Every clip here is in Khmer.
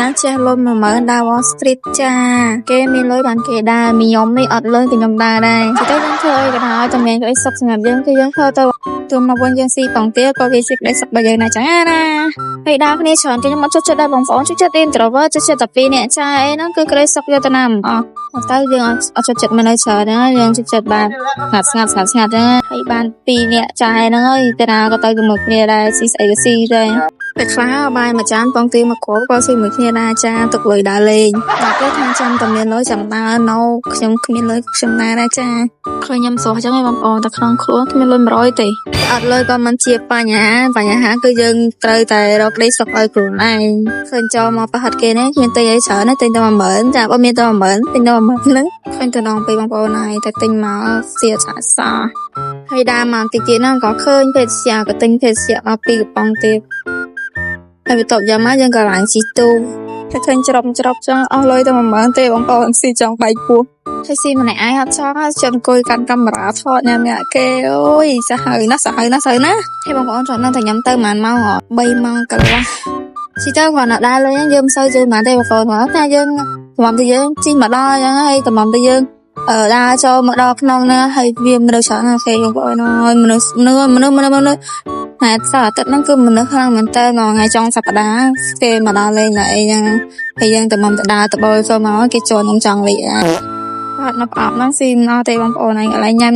ណាចេះលុយ10000ដើរ Wall Street ចាគេមានលុយបានគេដើរមីខ្ញុំនេះអត់លុយពីខ្ញុំដើរដែរតែយើងធ្វើអីក៏ដោយតែមានក្តីសុខសម្រាប់យើងគឺយើងធ្វើទៅទោះមកវិញយើងស៊ីផងទៀតក៏វាជាក្តីសុខរបស់យើងដែរចាណាហើយដើរគ្នាច្រើនគេខ្ញុំអត់ចូលចិត្តដែរបងប្អូនចូលចិត្ត introvert ចូលចិត្តតែពីរនាក់ចាអីហ្នឹងគឺក្តីសុខយកទៅណាអស់តែយើងអត់ចូលចិត្តមនុស្សច្រើនណាយើងចូលចិត្តបានស្ងាត់ហ្នឹងហើយបានពីរនាក់ចាហ្នឹងហើយតែណាក៏ទៅជាមួយគ្នាដែរស៊ីស្អីក៏ស៊ីដែរតែខ្លះបាយមួយចានបងទីមកគ្រាប់ក៏ស៊ីមួយគ្នាដែរចាទុកលុយដើរលេងតែគេថាចាំតែមានលុយចាំដើរនៅខ្ញុំគ្មានលុយខ្ញុំដែរចាឃើញខ្ញុំស្រស់អញ្ចឹងឯងបងប្អូនតែក្នុងខ្លួនគ្មានលុយ100ទេអត់លុយក៏មិនជាបញ្ហាគឺយើងត្រូវតែរកក្តីសុខឲ្យខ្លួនឯងឃើញចូលមកប្រហិតគេនេះគ្មានទិញអីច្រើនទេទិញតែ10000ចាបើមានតែ10000ទិញតែ10000ហ្នឹងឃើញតែដងពីបងប្អូនហើយតែទិញមកសៀសា ហើយដើរមកតិចទៀតហ្នឹងក៏ឃើញភេទជ្ជៈក៏ទិញភេទជ្ជៈមកពីកំប៉ុងទៀតហើយបន្ទាប់យកមកយើងក៏ឡើងជីទូតែឃើញច្រប់ចឹងអស់លុយតែ10000ទេបងប្អូនស៊ីចង់បែកពោះហើយស៊ីម្នាក់ឯងអត់ចង់ជិតអង្គុយកាន់កាមេរ៉ាថតញ៉ាំយ៉ាគេអូយសាហាវណាស់ហើយបងប្អូនចង់ដឹងតែញ៉ាំទៅប៉ុន្មានម៉ោង3ម៉ោងកន្លះស៊ីទៅគាត់ណាដើរលេងយើងមិនសូវយល់ប៉ុន្មានទេបងប្អូនថាយើងតាមតែយើងជិះមកដល់អញ្ចឹងហើយតាមតែយើងដើរចូលមកដល់ក្នុងហ្នឹងហើយវាមនុស្សច្រើនណាស់គេបងប្អូនហើយមនុស្សតែសៅរ៍អាទិត្យហ្នឹងគឺមនុស្សខ្លាំងមែនតើមួយថ្ងៃចុងសប្តាហ៍គេមកដល់លេងតែអីចឹងហើយយើងទៅមកដើរទៅបលចូលមកគេជន់ខ្ញុំចង់លេងអត់នៅប្រអប់ហ្នឹងស៊ីមិនអស់ទេបងប្អូនហើយកន្លែងញ៉ាំ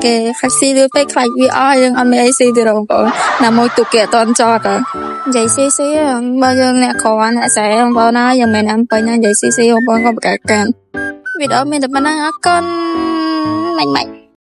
គេខ្លាចស៊ីលឿនពេកខ្លាចវាអស់យើងអត់មានអីស៊ីទេបងប្អូនណាមួយទូគេអត់តន់ចតនិយាយស៊ីបើយើងអ្នកគ្រាន់អ្នកស្រែបងប្អូនណាយើងមិនអំពេញណានិយាយស៊ីបងប្អូនក៏ប្រកែកកាន់វីដេអូមានតែប៉ុណ្ណឹងអរគុណម៉េច